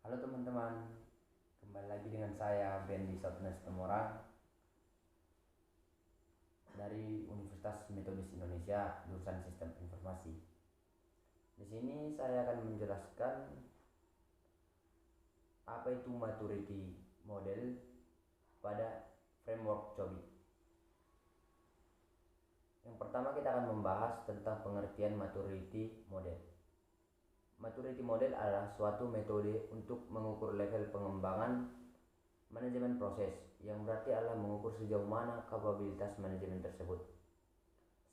Halo teman-teman, kembali lagi dengan saya Bendi Sotnes Temorang dari Universitas Metodis Indonesia, jurusan Sistem Informasi. Di sini saya akan menjelaskan apa itu maturity model pada framework COBIT. Yang pertama kita akan membahas tentang pengertian maturity model. Maturity model adalah suatu metode untuk mengukur level pengembangan manajemen proses, yang berarti adalah mengukur sejauh mana kapabilitas manajemen tersebut,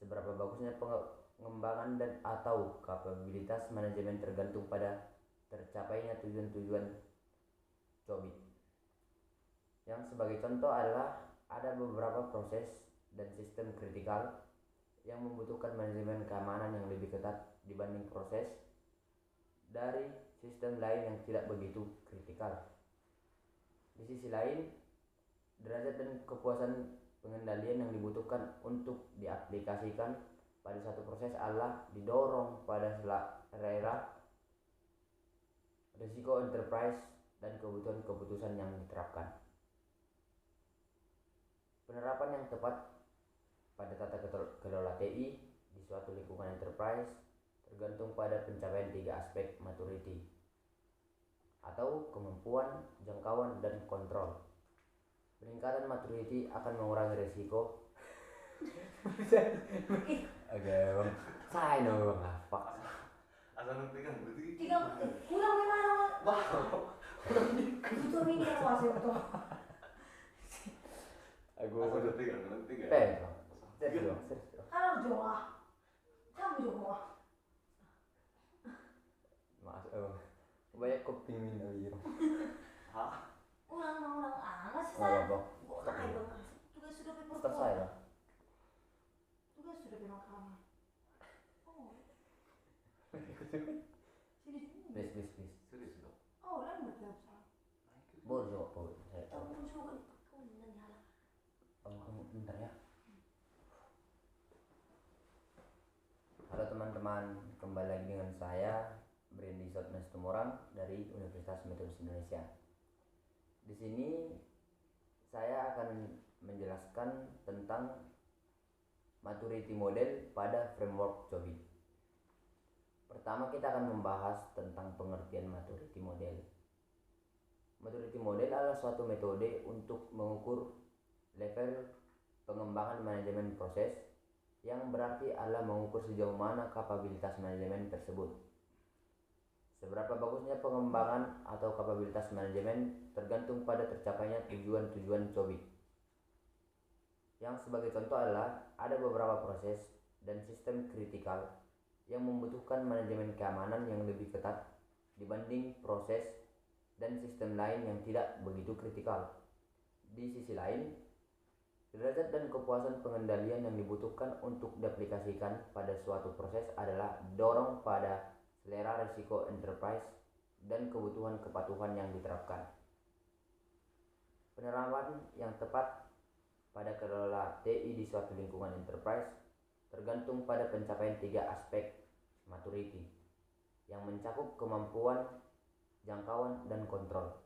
seberapa bagusnya pengembangan dan atau kapabilitas manajemen tergantung pada tercapainya tujuan-tujuan COBIT. Yang sebagai contoh adalah ada beberapa proses dan sistem kritikal yang membutuhkan manajemen keamanan yang lebih ketat dibanding proses dari sistem lain yang tidak begitu kritikal. Di sisi lain, derajat dan kepuasan pengendalian yang dibutuhkan untuk diaplikasikan pada satu proses adalah didorong pada selera risiko enterprise dan kebutuhan keputusan yang diterapkan. Penerapan yang tepat pada tata kelola TI di suatu lingkungan enterprise tergantung pada pencapaian 3 aspek maturity atau kemampuan, jangkauan, dan kontrol. Peningkatan maturity akan mengurangi risiko. Oke, bang. Saya no bang, apa? Asal nanti kan berarti Tiga, kurang memang butuh ini yang masih butuh. Aku asal nanti kan nanti kan. Serius. Kalau Jawa, kamu Jawa. Maaf, banyak kopi minum gitu. Hah? Ulang nggak sih Nggak saya? apa-apa. Kok naik bang? Tugas sudah paper Selesai lah. Tugas sudah memang kamu. Oh, sini. Please. Serius dong. Oh, lain berjawab salah. Boleh jawab, boleh. Tahu juga kau nanti halah. Bentar ya. Halo teman-teman, kembali lagi dengan saya Bendi Sotnes Temorang dari Universitas Metodis Indonesia. Di sini saya akan menjelaskan tentang maturity model pada framework COBIT. Pertama kita akan membahas tentang pengertian maturity model. Maturity model adalah suatu metode untuk mengukur level pengembangan manajemen proses, yang berarti adalah mengukur sejauh mana kapabilitas manajemen tersebut, seberapa bagusnya pengembangan atau kapabilitas manajemen tergantung pada tercapainya tujuan-tujuan COBIT. Yang sebagai contoh adalah ada beberapa proses dan sistem kritikal yang membutuhkan manajemen keamanan yang lebih ketat dibanding proses dan sistem lain yang tidak begitu kritikal. Di sisi lain, derajat dan kepuasan pengendalian yang dibutuhkan untuk diaplikasikan pada suatu proses adalah didorong pada selera risiko enterprise dan kebutuhan kepatuhan yang diterapkan. Penerapan yang tepat pada kelola TI di suatu lingkungan enterprise tergantung pada pencapaian 3 aspek maturity yang mencakup kemampuan, jangkauan, dan kontrol.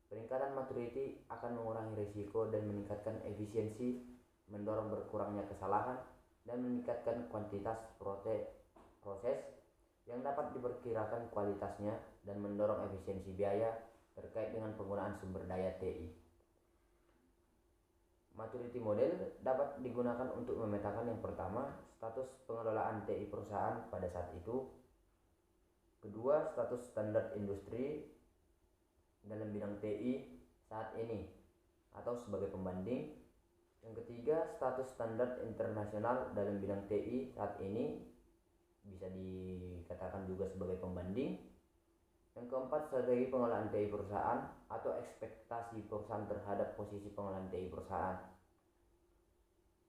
Peningkatan maturity akan mengurangi risiko dan meningkatkan efisiensi, mendorong berkurangnya kesalahan, dan meningkatkan kuantitas proses yang dapat diperkirakan kualitasnya, dan mendorong efisiensi biaya terkait dengan penggunaan sumber daya TI. Maturity model dapat digunakan untuk memetakan yang pertama, status pengelolaan TI perusahaan pada saat itu. Kedua, status standar industri dalam bidang TI saat ini atau sebagai pembanding. Yang ketiga, status standar internasional dalam bidang TI saat ini, bisa dikatakan juga sebagai pembanding. Yang keempat, strategi pengelolaan TI perusahaan atau ekspektasi perusahaan terhadap posisi pengelolaan TI perusahaan.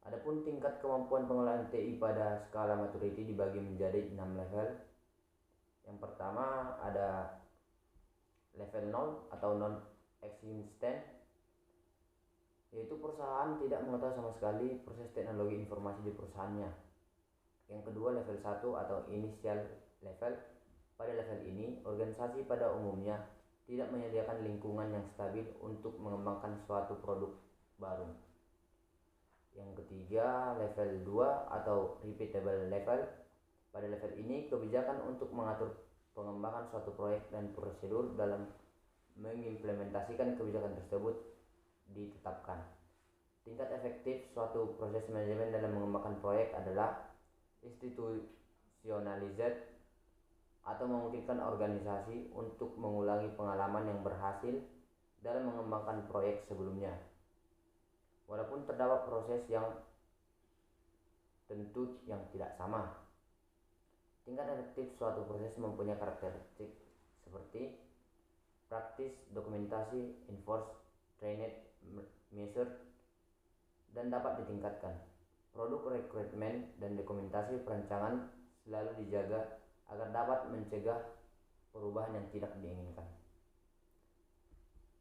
Adapun tingkat kemampuan pengelolaan TI pada skala maturity dibagi menjadi 6 level. Yang pertama ada level 0 atau non-existent, yaitu perusahaan tidak mengetahui sama sekali proses teknologi informasi di perusahaannya. Yang kedua level 1 atau initial level. Pada level ini, organisasi pada umumnya tidak menyediakan lingkungan yang stabil untuk mengembangkan suatu produk baru. Yang ketiga, level 2 atau repeatable level. Pada level ini, kebijakan untuk mengatur pengembangan suatu proyek dan prosedur dalam mengimplementasikan kebijakan tersebut ditetapkan. Tingkat efektif suatu proses manajemen dalam mengembangkan proyek adalah institutionalized atau memungkinkan organisasi untuk mengulangi pengalaman yang berhasil dalam mengembangkan proyek sebelumnya. Walaupun terdapat proses yang tentu yang tidak sama, tingkat efektif suatu proses mempunyai karakteristik seperti praktis, dokumentasi, enforce, trained, measured, dan dapat ditingkatkan. Produk rekrutmen dan dokumentasi perancangan selalu dijaga agar dapat mencegah perubahan yang tidak diinginkan.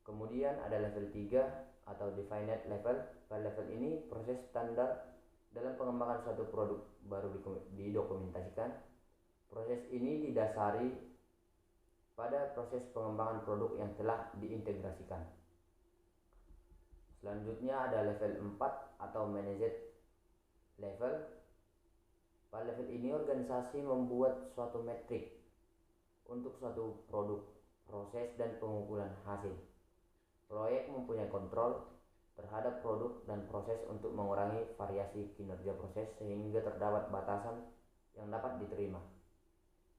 Kemudian ada level 3 atau definite level. Pada level ini, proses standar dalam pengembangan suatu produk baru didokumentasikan. Proses ini didasari pada proses pengembangan produk yang telah diintegrasikan. Selanjutnya ada level 4 atau managed level. Pada level ini, organisasi membuat suatu metrik untuk suatu produk, proses, dan pengukuran hasil. Proyek mempunyai kontrol terhadap produk dan proses untuk mengurangi variasi kinerja proses sehingga terdapat batasan yang dapat diterima.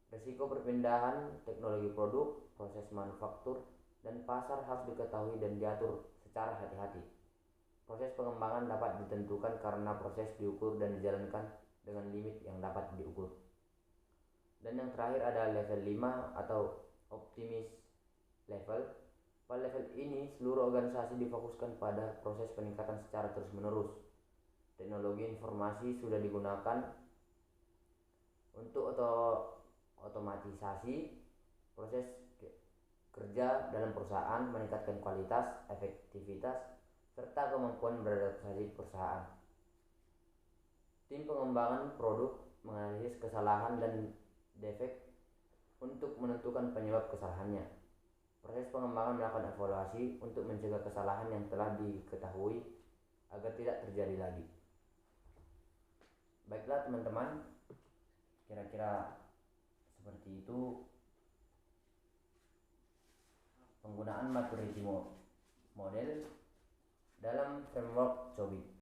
Risiko perpindahan teknologi produk, proses manufaktur, dan pasar harus diketahui dan diatur secara hati-hati. Proses pengembangan dapat ditentukan karena proses diukur dan dijalankan dengan limit yang dapat diukur. Dan yang terakhir ada level 5 atau optimist level. Pada level ini, seluruh organisasi difokuskan pada proses peningkatan secara terus-menerus. Teknologi informasi sudah digunakan untuk otomatisasi proses kerja dalam perusahaan, meningkatkan kualitas, efektivitas, serta kemampuan beradaptasi perusahaan. Tim pengembangan produk menganalisis kesalahan dan defek untuk menentukan penyebab kesalahannya. Proses pengembangan melakukan evaluasi untuk mencegah kesalahan yang telah diketahui agar tidak terjadi lagi. Baiklah teman-teman, kira-kira seperti itu penggunaan maturity model dalam framework COBIT.